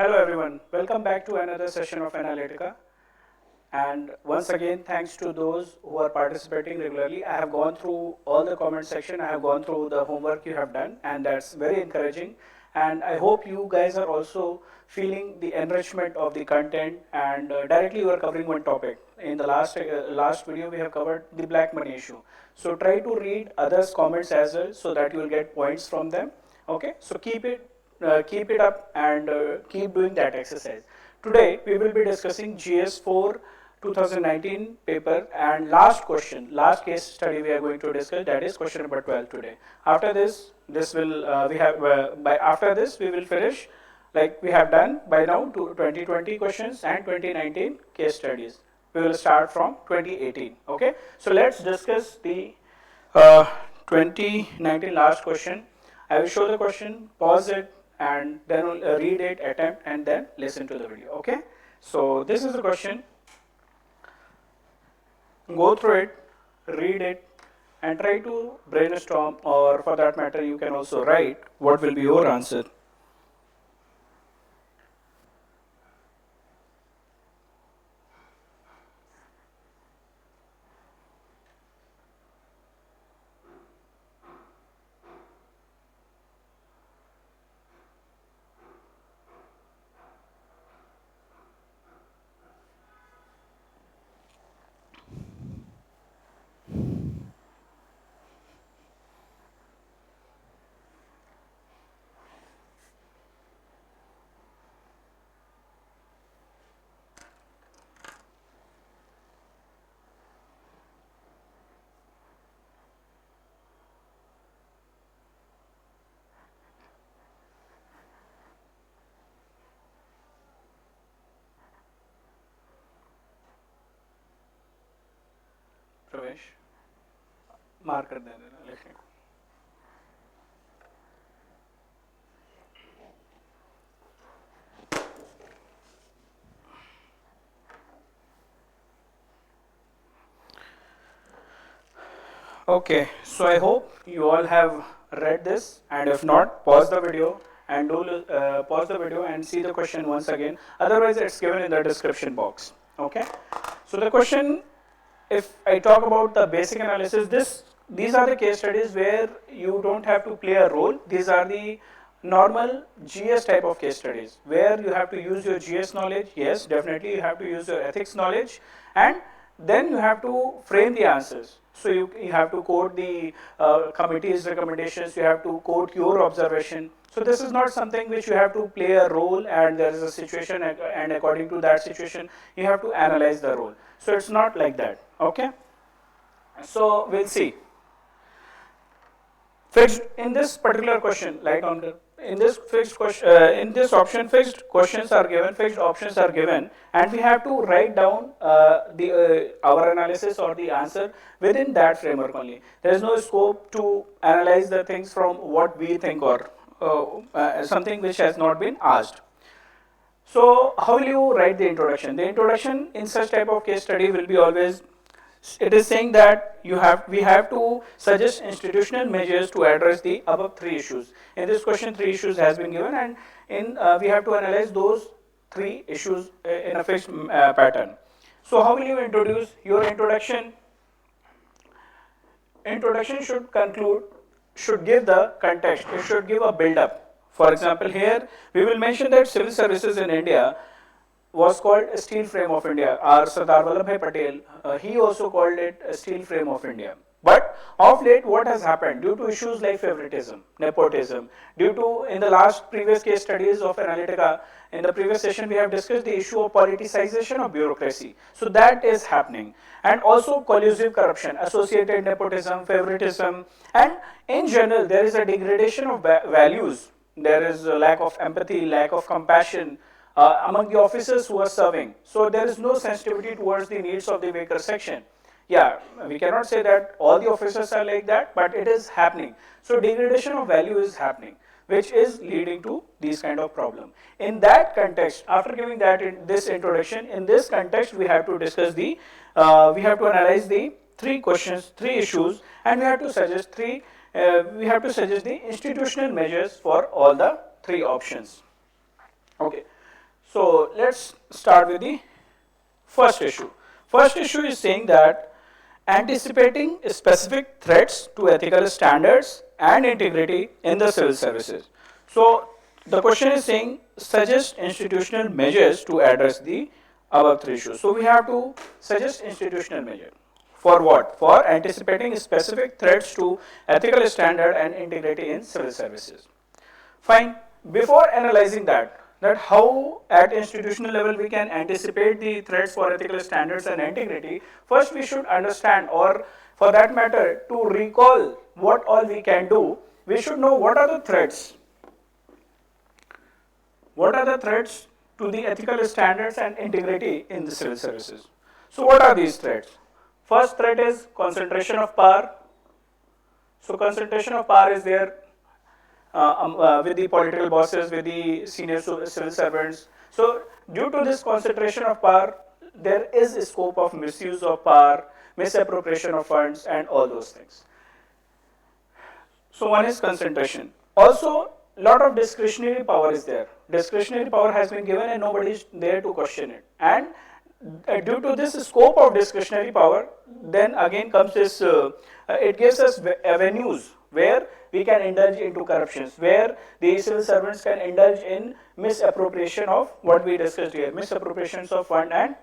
Hello everyone, welcome back to another session of Analytica. And once again, thanks to those who are participating regularly. I have gone through all the comment section, I have gone through the homework you have done, and that's very encouraging. And I hope you guys are also feeling the enrichment of the content, and directly you are covering one topic. In the last video, we have covered the black money issue. So try to read others' comments as well so that you will get points from them. Okay, so keep it up and keep doing that exercise. Today we will be discussing GS4 2019 paper and last case study we are going to discuss, that is question number 12 today. After this will we have by after this we will finish like we have done by now to 2020 questions and 2019 case studies. We will start from 2018. Okay, so let's discuss the uh, 2019 last question. I will show the question, pause it, and then read it, attempt, and then listen to the video. Okay? So this is the question. Go through it, read it, and try to brainstorm, or for that matter, you can also write what will be your answer. प्रवेश मार कर देना लिखने को. Okay, so I hope you all have read this, and if not, pause the video and pause the video and see the question once again. Otherwise, it's given in the description box. Okay, so the question, if I talk about the basic analysis, these are the case studies where you don't have to play a role. These are the normal GS type of case studies where you have to use your GS knowledge. Yes, definitely you have to use your ethics knowledge, and then you have to frame the answers. So you have to quote the committee's recommendations, you have to quote your observation. So this is not something which you have to play a role and there is a situation and according to that situation you have to analyze the role. So it's not like that. Okay, so we'll see. Fixed in this particular question, like on the in this fixed question, in this option, fixed questions are given, fixed options are given, and we have to write down the our analysis or the answer within that framework only. There is no scope to analyze the things from what we think or something which has not been asked. So how will you write the introduction? The introduction in such type of case study will be always, it is saying that we have to suggest institutional measures to address the above three issues. In this question, three issues has been given, and we have to analyze those three issues in a fixed pattern. So how will you introduce your introduction? Introduction should give the context, it should give a build up. For example, here we will mention that civil services in India was called a steel frame of India. Our Sardar Vallabhbhai Patel, he also called it a steel frame of India. But of late, what has happened due to issues like favoritism, nepotism, due to in the last previous case studies of Analytica, in the previous session we have discussed the issue of politicization of bureaucracy. So that is happening, and also collusive corruption, associated nepotism, favoritism, and in general there is a degradation of values. There is a lack of empathy, lack of compassion among the officers who are serving. So there is no sensitivity towards the needs of the weaker section. Yeah, we cannot say that all the officers are like that, but it is happening. So degradation of value is happening, which is leading to these kind of problem. In that context, after giving that this introduction, in this context, we have to discuss we have to analyze the three questions, three issues, and we have to suggest the institutional measures for all the three options. Okay. So let's start with the first issue. First issue is saying that anticipating specific threats to ethical standards and integrity in the civil services. So the question is saying suggest institutional measures to address the above three issues. So we have to suggest institutional measure. For what? For anticipating specific threats to ethical standard and integrity in civil services. Fine. Before analyzing that how at institutional level we can anticipate the threats for ethical standards and integrity, first we should understand, or for that matter, to recall what all we can do, we should know what are the threats. What are the threats to the ethical standards and integrity in the civil services? So what are these threats? First threat is concentration of power. So concentration of power is there with the political bosses, with the senior civil servants. So due to this concentration of power, there is a scope of misuse of power, misappropriation of funds, and all those things. So one is concentration. Also, lot of discretionary power is there. Discretionary power has been given and nobody is there to question it. And due to this scope of discretionary power, then again comes this, it gives us avenues where we can indulge into corruptions, where the civil servants can indulge in misappropriation of what we discussed here, misappropriations of fund and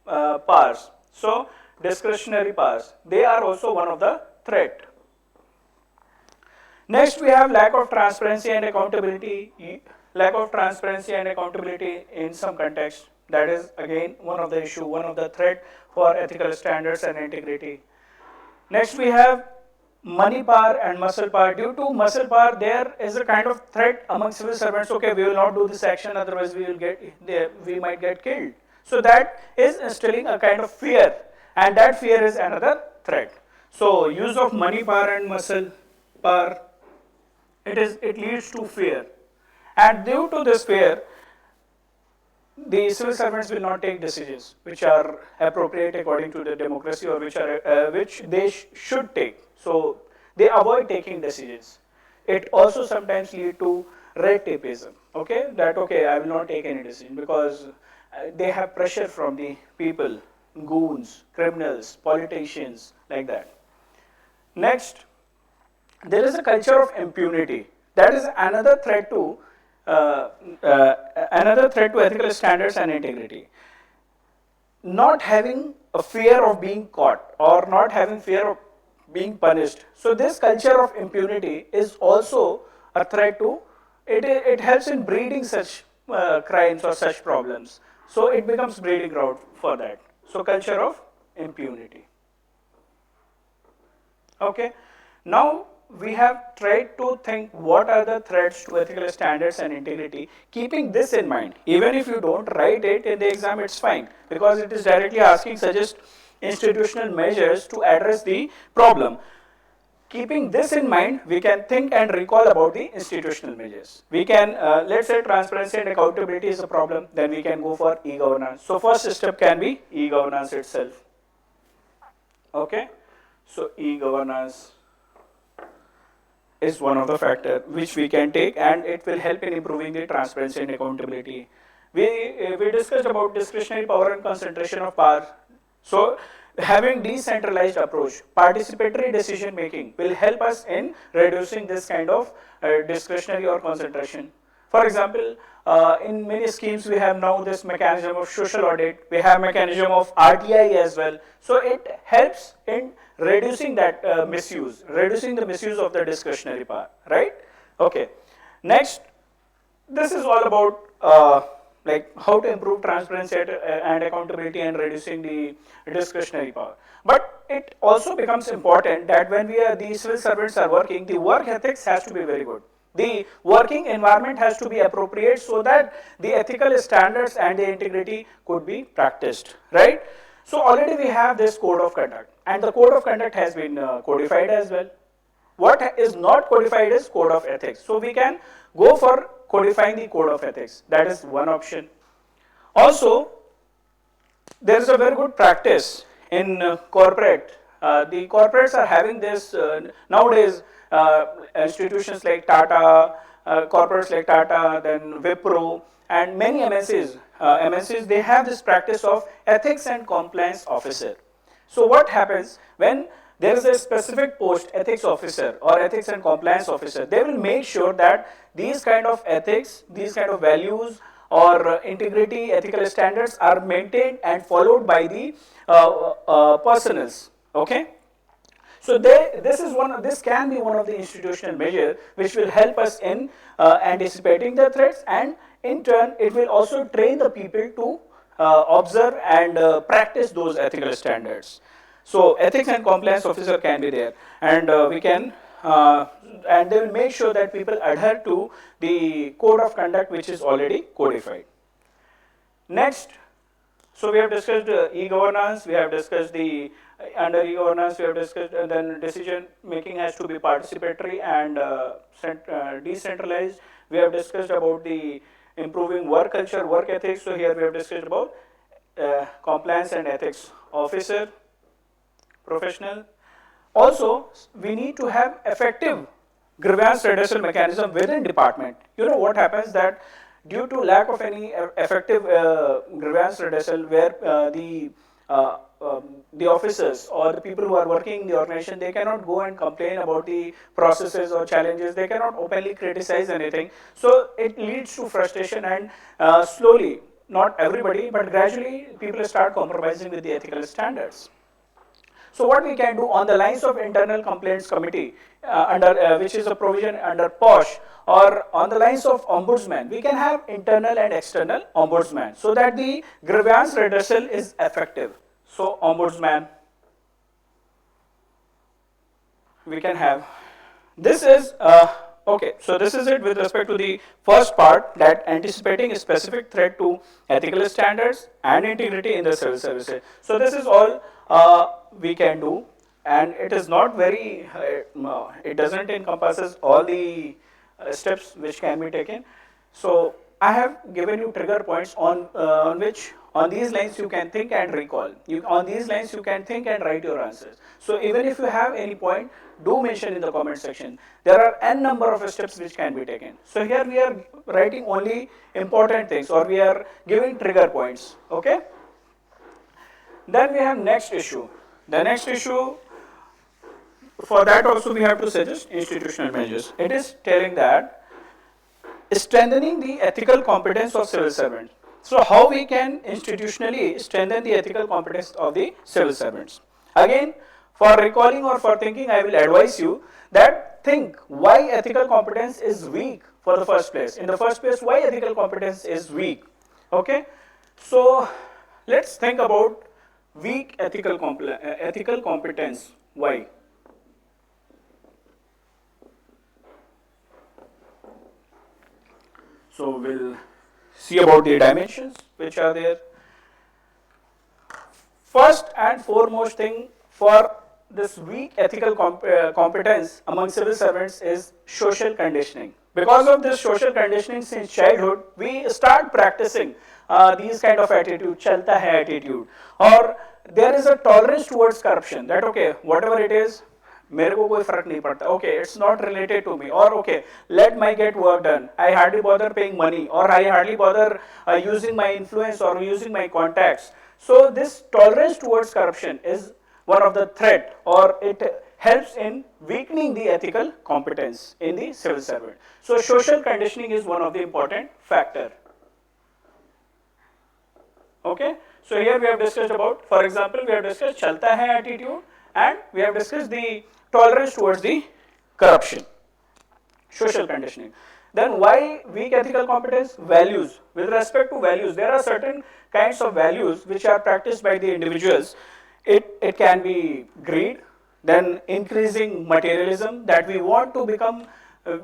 powers. So discretionary powers, they are also one of the threat. Next, we have lack of transparency and accountability. Lack of transparency and accountability in some context. That is again one of the issue, one of the threat for ethical standards and integrity. Next, we have money power and muscle power. Due to muscle power, there is a kind of threat among civil servants. Okay, we will not do this action, otherwise we might get killed. So that is instilling a kind of fear, and that fear is another threat. So use of money power and muscle power, it leads to fear, and due to this fear, the civil servants will not take decisions which are appropriate according to the democracy, or which they should take. So they avoid taking decisions. It also sometimes lead to red tapeism. Okay, that okay, I will not take any decision because they have pressure from the people, goons, criminals, politicians, like that. Next, there is a culture of impunity. That is another threat to ethical standards and integrity. Not having a fear of being caught or not having fear of being punished. So this culture of impunity is also a threat to it. It helps in breeding such crimes or such problems. So it becomes breeding ground for that. So culture of impunity. Okay. Now we have tried to think what are the threats to ethical standards and integrity. Keeping this in mind, even if you don't write it in the exam, it's fine, because it is directly asking suggest institutional measures to address the problem. Keeping this in mind, we can think and recall about the institutional measures. We can, let's say transparency and accountability is a problem, then we can go for e-governance. So first step can be e-governance itself. Okay, so e-governance is one of the factors which we can take, and it will help in improving the transparency and accountability. We discussed about discretionary power and concentration of power. So having decentralized approach, participatory decision making will help us in reducing this kind of discretionary or concentration. For example, in many schemes we have now this mechanism of social audit, we have mechanism of RTI as well. So it helps in reducing that misuse, reducing the misuse of the discretionary power, right? Okay. Next, this is all about like how to improve transparency and accountability and reducing the discretionary power. But it also becomes important that when the civil servants are working, the work ethics has to be very good. The working environment has to be appropriate so that the ethical standards and the integrity could be practiced, right? So already we have this code of conduct, and the code of conduct has been codified as well. What is not codified is code of ethics. So we can go for codifying the code of ethics. That is one option. Also, there is a very good practice in corporate. The corporates are having this nowadays. Institutions like Tata, corporates like Tata, then Wipro, and many MNCs, they have this practice of ethics and compliance officer. So what happens when there is a specific post, ethics officer or ethics and compliance officer, they will make sure that these kind of ethics, these kind of values or integrity, ethical standards are maintained and followed by the personals. Okay. So this can be one of the institutional measures which will help us in anticipating the threats, and in turn it will also train the people to observe and practice those ethical standards. So ethics and compliance officer can be there, and we can and they will make sure that people adhere to the code of conduct which is already codified. Next, so we have discussed e-governance, we have discussed the under e-governance, we have discussed then decision making has to be participatory and decentralized. We have discussed about the improving work culture, work ethics. So here we have discussed about compliance and ethics officer, professional. Also, we need to have effective grievance redressal mechanism within department. You know what happens that due to lack of any effective grievance redressal, where the officers or the people who are working in the organization, they cannot go and complain about the processes or challenges, they cannot openly criticize anything. So it leads to frustration, and slowly, not everybody, but gradually people start compromising with the ethical standards. So what we can do on the lines of internal complaints committee which is a provision under POSH, or on the lines of ombudsman, we can have internal and external ombudsman so that the grievance redressal is effective. So ombudsman we can have. This is okay. So this is it with respect to the first part, that anticipating a specific threat to ethical standards and integrity in the civil services. So this is all we can do, and it is not very. It doesn't encompasses all the steps which can be taken. So I have given you trigger points on which on these lines you can think and recall. On these lines you can think and write your answers. So even if you have any point, do mention in the comment section. There are n number of steps which can be taken. So here we are writing only important things, or we are giving trigger points. Okay. Then we have next issue. The next issue, for that also we have to suggest institutional measures. It is telling that strengthening the ethical competence of civil servants. So how we can institutionally strengthen the ethical competence of the civil servants? Again, for recalling or for thinking, I will advise you that think why ethical competence is weak for the first place. In the first place, why ethical competence is weak? Okay, so let's think about weak ethical competence. Why? So we'll see about the dimensions which are there. First and foremost thing for this weak ethical competence among civil servants is social conditioning. Because of this social conditioning since childhood, we start practicing these kind of attitude, chalta hai attitude, or there is a tolerance towards corruption, that okay, whatever it is, मेरे को कोई फर्क नहीं पड़ता, okay, it's not related to me, or okay, let my get work done, I hardly bother paying money, or I hardly bother using my influence or using my contacts. So this tolerance towards corruption is one of the threat, or it helps in weakening the ethical competence in the civil servant. So social conditioning is one of the important factor. Okay, so here we have discussed about, for example, we have discussed chalta hai attitude, and we have discussed the tolerance towards the corruption, social conditioning. Then why weak ethical competence? Values. With respect to values, there are certain kinds of values which are practiced by the individuals. It can be greed, then increasing materialism, that we want to become,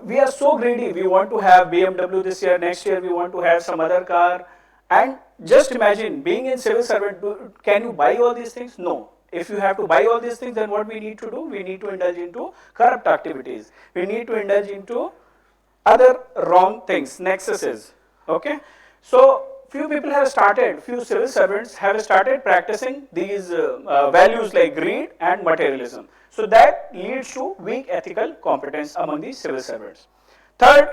we are so greedy, we want to have BMW this year, next year we want to have some other car, and just imagine being in civil servant, can you buy all these things? No. If you have to buy all these things, then what we need to do? We need to indulge into corrupt activities. We need to indulge into other wrong things, nexuses. Okay. So few people have started, few civil servants have started practicing these values like greed and materialism. So that leads to weak ethical competence among the civil servants. Third,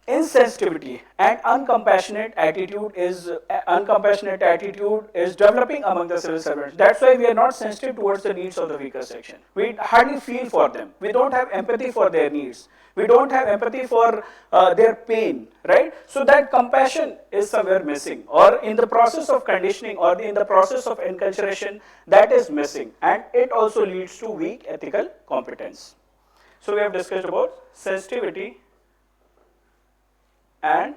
insensitivity and uncompassionate attitude is developing among the civil servants. That's why we are not sensitive towards the needs of the weaker section. We hardly feel for them. We don't have empathy for their needs. We don't have empathy for their pain, right? So that compassion is somewhere missing, or in the process of conditioning, or in the process of enculturation, that is missing, and it also leads to weak ethical competence. So we have discussed about sensitivity and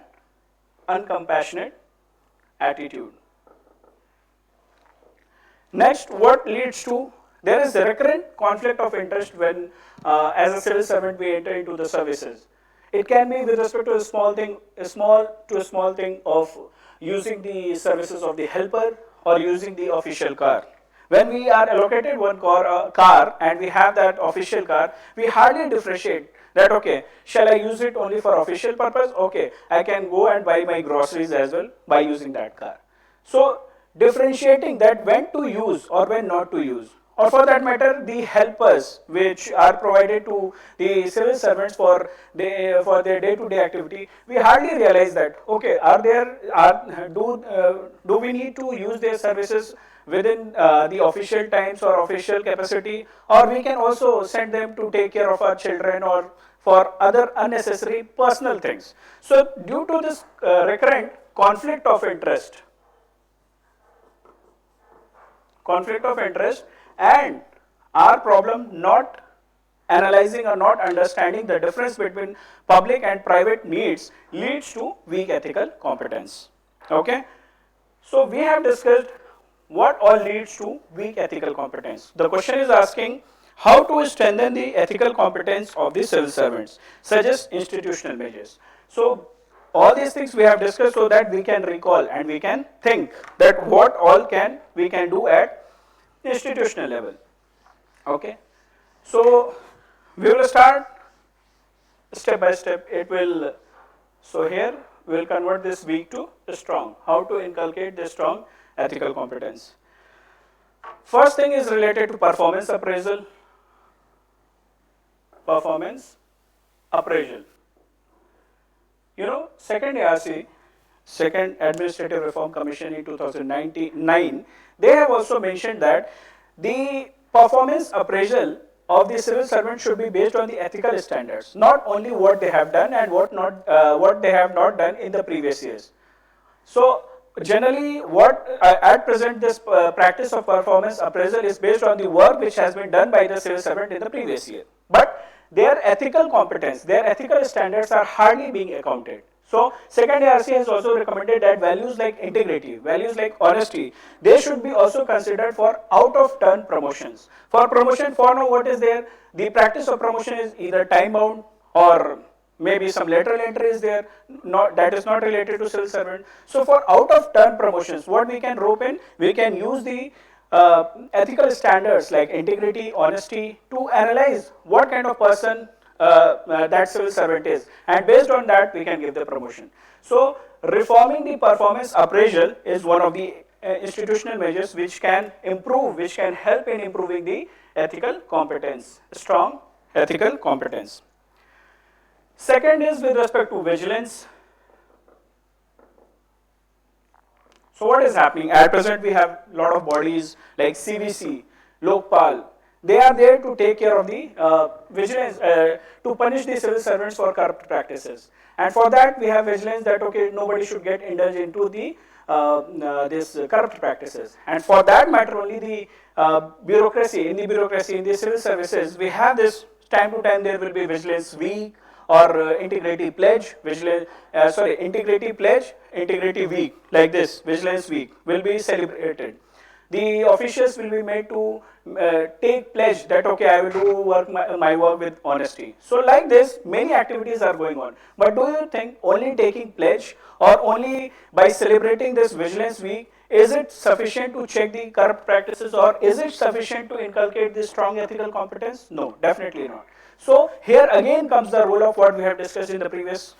uncompassionate attitude. Next, what leads to, there is a recurrent conflict of interest when as a civil servant we enter into the services. It can be with respect to a small thing of using the services of the helper or using the official car. When we are allocated one car and we have that official car, we hardly differentiate that, okay, shall I use it only for official purpose? Okay, I can go and buy my groceries as well by using that car. So differentiating that when to use or when not to use, or for that matter the helpers which are provided to the civil servants for their day-to-day activity, we hardly realize that, okay, do we need to use their services within the official times or official capacity, or we can also send them to take care of our children or for other unnecessary personal things. So due to this recurrent conflict of interest and our problem not analyzing or not understanding the difference between public and private needs leads to weak ethical competence. Okay, so we have discussed what all leads to weak ethical competence. The question is asking how to strengthen the ethical competence of the civil servants, suggest institutional measures. So all these things we have discussed so that we can recall and we can think that what all we can do at institutional level. Okay, so we will start step by step. So here we will convert this weak to strong. How to inculcate the strong ethical competence. First thing is related to performance appraisal. You know, second ARC, Second Administrative Reform Commission in 2009, they have also mentioned that the performance appraisal of the civil servant should be based on the ethical standards, not only what they have done and what they have not done in the previous years. So generally, at present this practice of performance appraisal is based on the work which has been done by the civil servant in the previous year, but their ethical competence, their ethical standards are hardly being accounted. So second ARC has also recommended that values like integrity, values like honesty, they should be also considered for out of turn promotions. For promotion, for now what is there, the practice of promotion is either time bound or maybe some lateral entry is there, that is not related to civil servant. So for out of turn promotions, what we can rope in, we can use the ethical standards like integrity, honesty to analyze what kind of person that civil servant is, and based on that we can give the promotion. So reforming the performance appraisal is one of the institutional measures which can help in improving the ethical competence, strong ethical competence. Second is with respect to vigilance. So what is happening? At present we have a lot of bodies like CVC, Lokpal. They are there to take care of the vigilance, to punish the civil servants for corrupt practices. And for that we have vigilance that, okay, nobody should get indulged into the this corrupt practices. And for that matter only the bureaucracy, in the civil services, we have this time to time there will be vigilance week or integrity pledge, integrity week, like this, vigilance week will be celebrated. The officials will be made to take pledge that, okay, I will do my work with honesty. So like this, many activities are going on. But do you think only taking pledge or only by celebrating this vigilance week, is it sufficient to check the corrupt practices, or is it sufficient to inculcate this strong ethical competence? No, definitely not. So here again comes the role of what we have discussed in the previous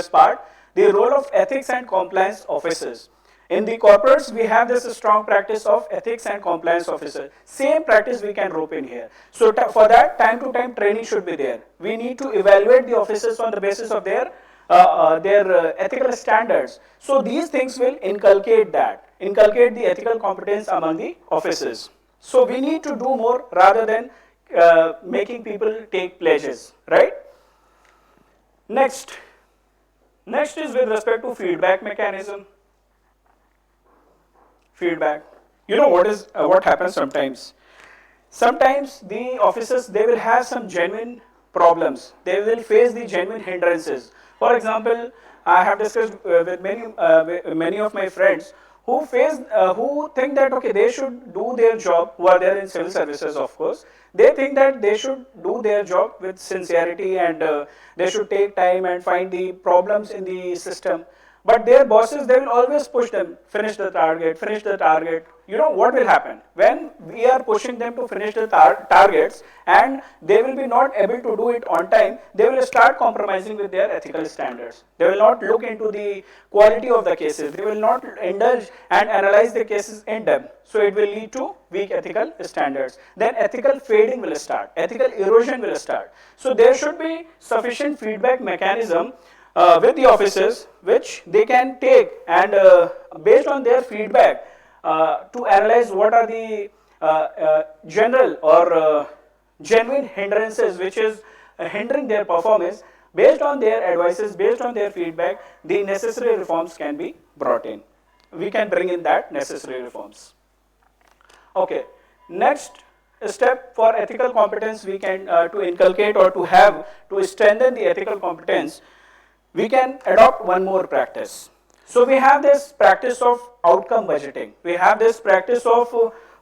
part, the role of ethics and compliance officers. In the corporates, we have this strong practice of ethics and compliance officer. Same practice we can rope in here. So for that, time to time training should be there. We need to evaluate the officers on the basis of their ethical standards. So these things will inculcate the ethical competence among the officers. So we need to do more rather than making people take pledges, right? Next, next is with respect to feedback mechanism. Feedback. You know what happens sometimes? Sometimes the officers, they will have some genuine problems. They will face the genuine hindrances. For example, I have discussed with many of my friends who think that okay, they should do their job, who are there in civil services, of course. They think that they should do their job with sincerity, and they should take time and find the problems in the system. But their bosses, they will always push them, finish the target, finish the target. You know what will happen? When we are pushing them to finish the targets and they will be not able to do it on time, they will start compromising with their ethical standards. They will not look into the quality of the cases. They will not indulge and analyze the cases in depth. So it will lead to weak ethical standards. Then ethical fading will start. Ethical erosion will start. So there should be sufficient feedback mechanism with the officers which they can take, and based on their feedback to analyze what are the general or genuine hindrances which is hindering their performance. Based on their advices, based on their feedback, the necessary reforms can be brought in. We can bring in that necessary reforms. Okay, next step for ethical competence we can to inculcate or to have to strengthen the ethical competence, we can adopt one more practice. So we have this practice of outcome budgeting. We have this practice of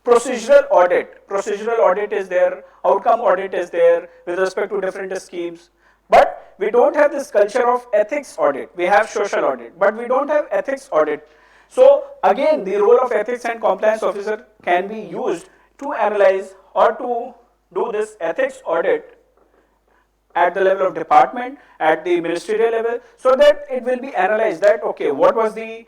procedural audit. Procedural audit is there, outcome audit is there with respect to different schemes. But we don't have this culture of ethics audit. We have social audit, but we don't have ethics audit. So again, the role of ethics and compliance officer can be used to analyze or to do this ethics audit at the level of department, at the ministerial level, so that it will be analyzed that okay, what was the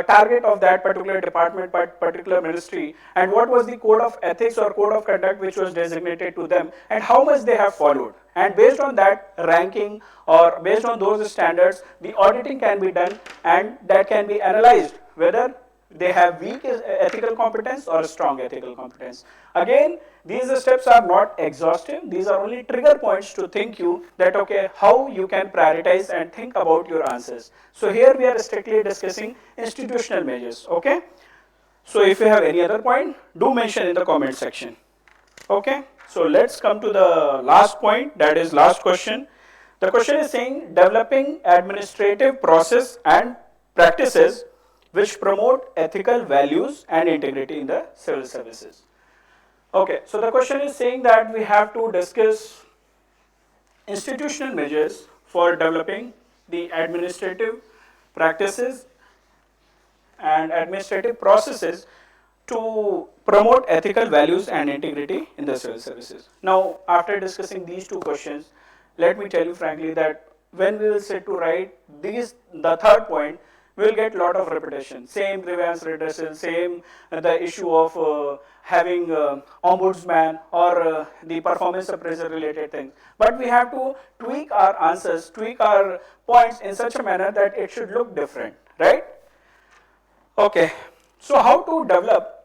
target of that particular department, particular ministry, and what was the code of ethics or code of conduct which was designated to them, and how much they have followed. And based on that ranking or based on those standards, the auditing can be done, and that can be analyzed whether they have weak ethical competence or strong ethical competence. Again, these steps are not exhaustive. These are only trigger points to think you that okay, how you can prioritize and think about your answers. So here we are strictly discussing institutional measures. Okay. So if you have any other point, do mention in the comment section. Okay. So let's come to the last point, that is last question. The question is saying developing administrative process and practices which promote ethical values and integrity in the civil services. Okay, so the question is saying that we have to discuss institutional measures for developing the administrative practices and administrative processes to promote ethical values and integrity in the civil services. Now, after discussing these two questions, let me tell you frankly that when we will sit to write the third point, we will get a lot of repetition. Same grievance redressal, same the issue of having ombudsman or the performance appraisal related things. But we have to tweak our answers, tweak our points in such a manner that it should look different, right? Okay, so how to develop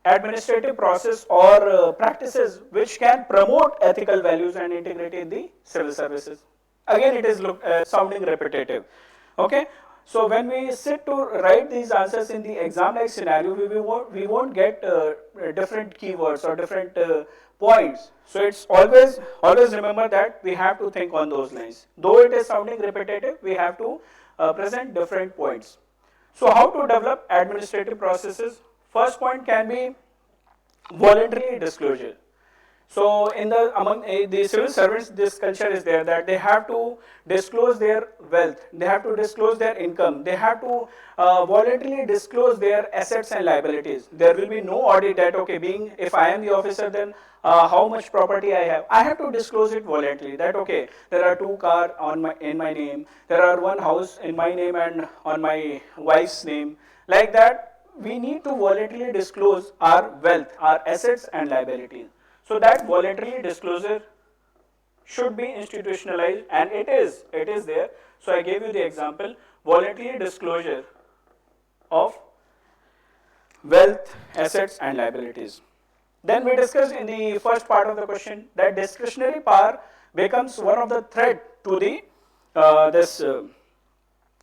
administrative process or practices which can promote ethical values and integrity in the civil services? Again, it is sounding repetitive. Okay, so when we sit to write these answers in the exam-like scenario, we won't get different keywords or different points. So it's always remember that we have to think on those lines. Though it is sounding repetitive, we have to present different points. So how to develop administrative processes? First point can be voluntary disclosure. So among the civil servants, this culture is there that they have to disclose their wealth, they have to disclose their income, they have to voluntarily disclose their assets and liabilities. There will be no audit that okay, if I am the officer, then how much property I have to disclose it voluntarily. That okay, there are 2 cars in my name, there are 1 house in my name and on my wife's name. Like that, we need to voluntarily disclose our wealth, our assets and liabilities. So that voluntary disclosure should be institutionalized, and it is there. So I gave you the example, voluntary disclosure of wealth, assets and liabilities. Then we discussed in the first part of the question that discretionary power becomes one of the threat to the this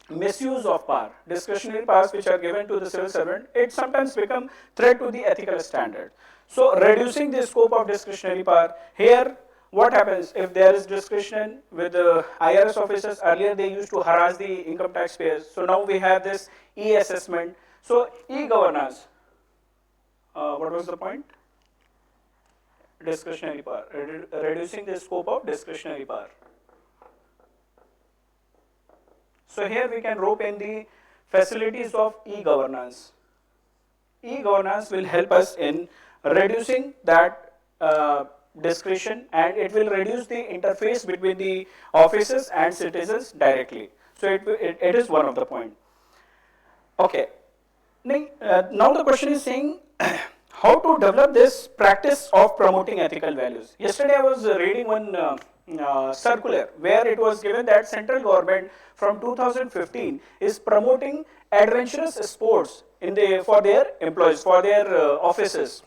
misuse of power. Discretionary powers which are given to the civil servant, it sometimes become threat to the ethical standard. So reducing the scope of discretionary power, here what happens if there is discretion with the IRS officers? Earlier they used to harass the income taxpayers, so now we have this e-assessment. So e-governance, what was the point? Discretionary power, reducing the scope of discretionary power. So here we can rope in the facilities of e-governance. E-governance will help us in reducing that discretion, and it will reduce the interface between the officers and citizens directly. So it is one of the point. Okay. Now the question is saying how to develop this practice of promoting ethical values. Yesterday I was reading one circular where it was given that central government from 2015 is promoting adventurous sports for their employees, for their offices,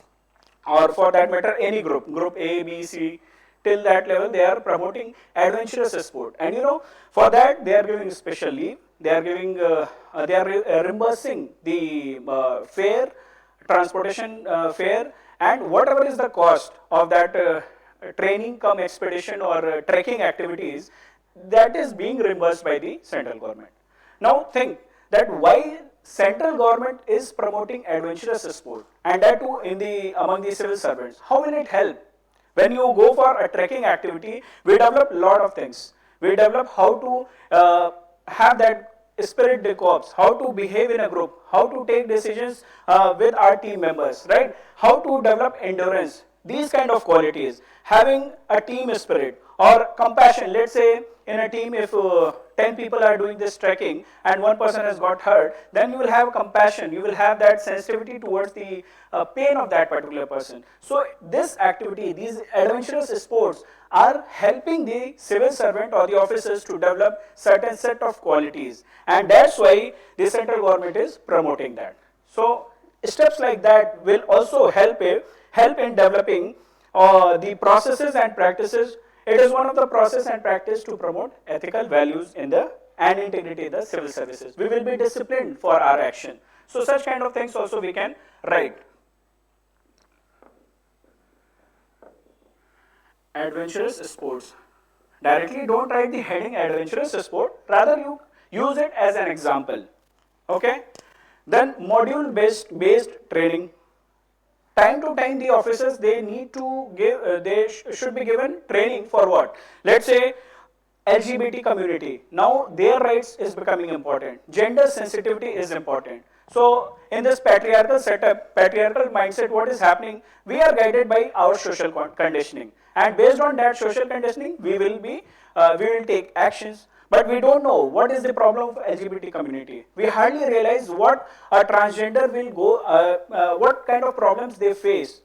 or for that matter any group A, B, C, till that level they are promoting adventurous sport. And for that they are giving special leave, they are giving they are reimbursing the fare, transportation fare, and whatever is the cost of that training come expedition or trekking activities, that is being reimbursed by the central government. Now think that why central government is promoting adventurous sport, and that too among the civil servants. How will it help? When you go for a trekking activity, we develop a lot of things. We develop how to have that spirit de corps, how to behave in a group, how to take decisions with our team members, right? How to develop endurance, these kind of qualities. Having a team spirit or compassion. Let's say in a team if 10 people are doing this trekking and one person has got hurt, then you will have compassion, you will have that sensitivity towards the pain of that particular person. So this activity, these adventurous sports are helping the civil servant or the officers to develop certain set of qualities, and that's why the central government is promoting that. So steps like that will also help in developing the processes and practices. It is one of the process and practice to promote ethical values and integrity in the civil services. We will be disciplined for our action. So such kind of things also we can write. Adventurous sports. Directly don't write the heading adventurous sport, rather you use it as an example. Okay? Then module based training. Time to time the officers, they need to give, should be given training for what? Let's say LGBT community, now their rights is becoming important, gender sensitivity is important. So in this patriarchal setup, patriarchal mindset, what is happening? We are guided by our social conditioning, and based on that social conditioning we will take actions. But we don't know what is the problem of LGBT community. We hardly realize what a transgender will go, what kind of problems they face.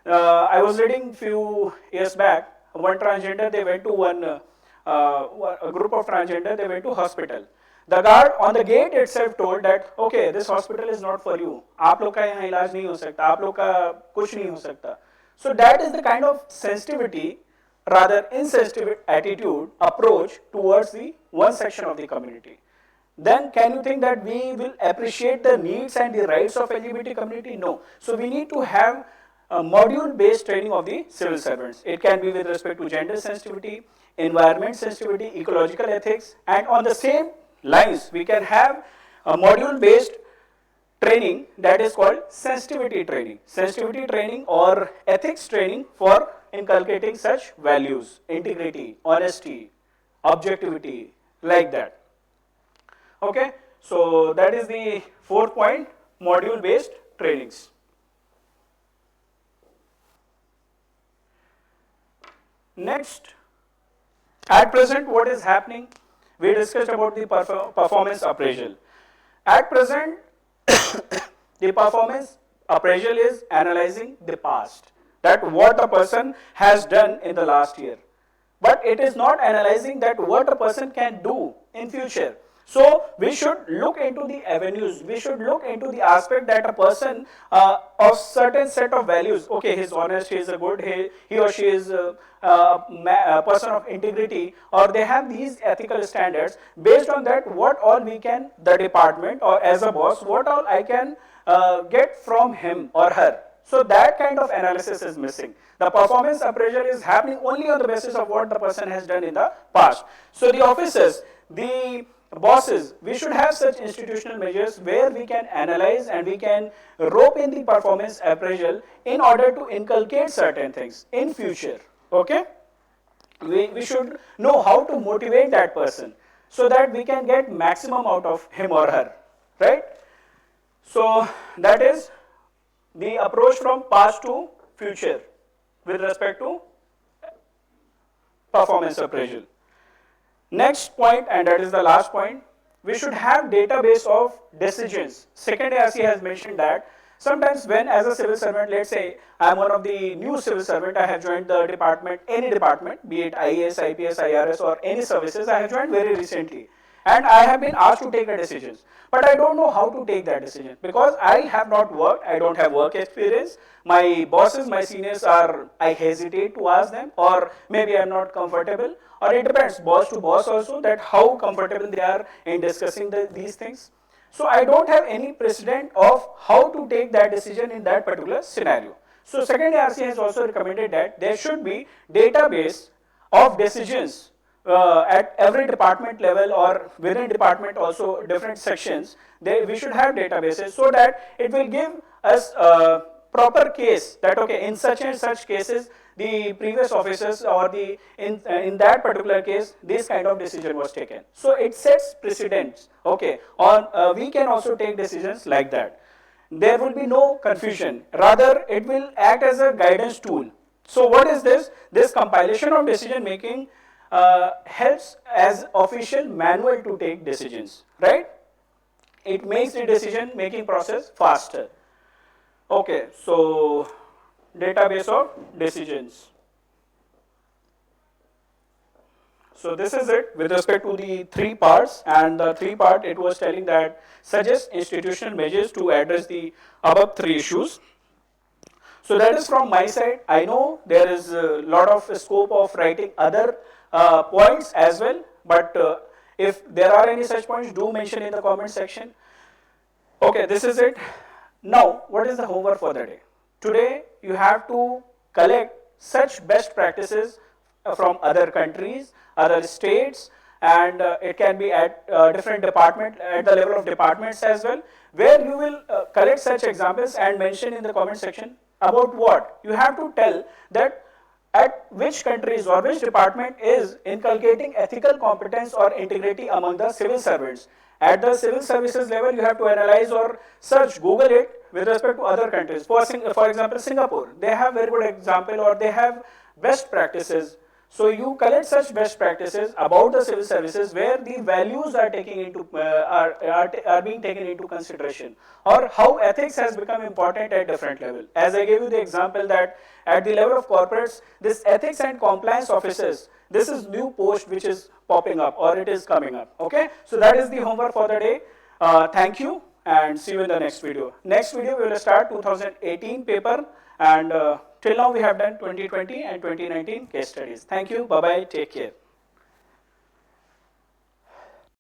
I was reading few years back, one transgender, they went to a group of transgender, they went to hospital. The guard on the gate itself told that, okay, this hospital is not for you. आप लोग का यहाँ इलाज नहीं हो सकता, आप लोग का कुछ नहीं हो सकता. So that is the kind of sensitivity, rather insensitive attitude, approach towards the one section of the community. Then can you think that we will appreciate the needs and the rights of LGBT community? No. So we need to have a module based training of the civil servants. It can be with respect to gender sensitivity, environment sensitivity, ecological ethics, and on the same lines we can have a module based training that is called sensitivity training or ethics training for inculcating such values, integrity, honesty, objectivity, like that. Okay, so that is the 4th point, module based trainings. Next, at present what is happening? We discussed about the performance appraisal. At present, the performance appraisal is analyzing the past, that what a person has done in the last year. but it is not analyzing that what a person can do in future. So we should look into the avenues, we should look into the aspect that a person of certain set of values, okay, he is honest, he is a good, he or she is a person of integrity, or they have these ethical standards. Based on that, what all we can, the department or as a boss, what all I can get from him or her. So that kind of analysis is missing. The performance appraisal is happening only on the basis of what the person has done in the past. So the officers, the bosses, we should have such institutional measures where we can analyze and we can rope in the performance appraisal in order to inculcate certain things in future. Okay? We should know how to motivate that person so that we can get maximum out of him or her. Right? So that is the approach from past to future with respect to performance appraisal. Next point, and that is the last point, we should have database of decisions. Second ARC has mentioned that sometimes when as a civil servant, let's say I am one of the new civil servant, I have joined the department, any department, be it IAS, IPS, IRS or any services, I have joined very recently. And I have been asked to take a decision, but I don't know how to take that decision because I have not worked, I don't have work experience. My bosses, my seniors are, I hesitate to ask them, or maybe I am not comfortable, or it depends, boss to boss also, that how comfortable they are in discussing these things. So I don't have any precedent of how to take that decision in that particular scenario. So second ARC has also recommended that there should be database of decisions at every department level or within department also different sections. We should have databases so that it will give us a proper case that okay, in such and such cases the previous officers or the in that particular case this kind of decision was taken. So it sets precedents, okay, on we can also take decisions like that. There will be no confusion, rather it will act as a guidance tool. So what is this? This compilation of decision making helps as official manual to take decisions, right? It makes the decision making process faster. Okay, so database of decisions. So this is it with respect to the three parts, and the three part it was telling that suggest institutional measures to address the above three issues. So that is from my side. I know there is a lot of scope of writing other points as well, but if there are any such points, do mention in the comment section. Okay, this is it. Now, what is the homework for the day? Today, you have to collect such best practices from other countries, other states, and it can be at different department, at the level of departments as well, where you will collect such examples and mention in the comment section about what? You have to tell that at which countries or which department is inculcating ethical competence or integrity among the civil servants. At the civil services level, you have to analyze or search, Google it with respect to other countries. For example, Singapore, they have very good example or they have best practices. So you collect such best practices about the civil services where the values are taking into are being taken into consideration, or how ethics has become important at different level. As I gave you the example that at the level of corporates, this ethics and compliance officers, this is new post which is popping up or it is coming up. Okay, so that is the homework for the day. Thank you and see you in the next video. Next video we will start 2018 paper, and till now we have done 2020 and 2019 case studies. Thank you. Bye bye. Take care.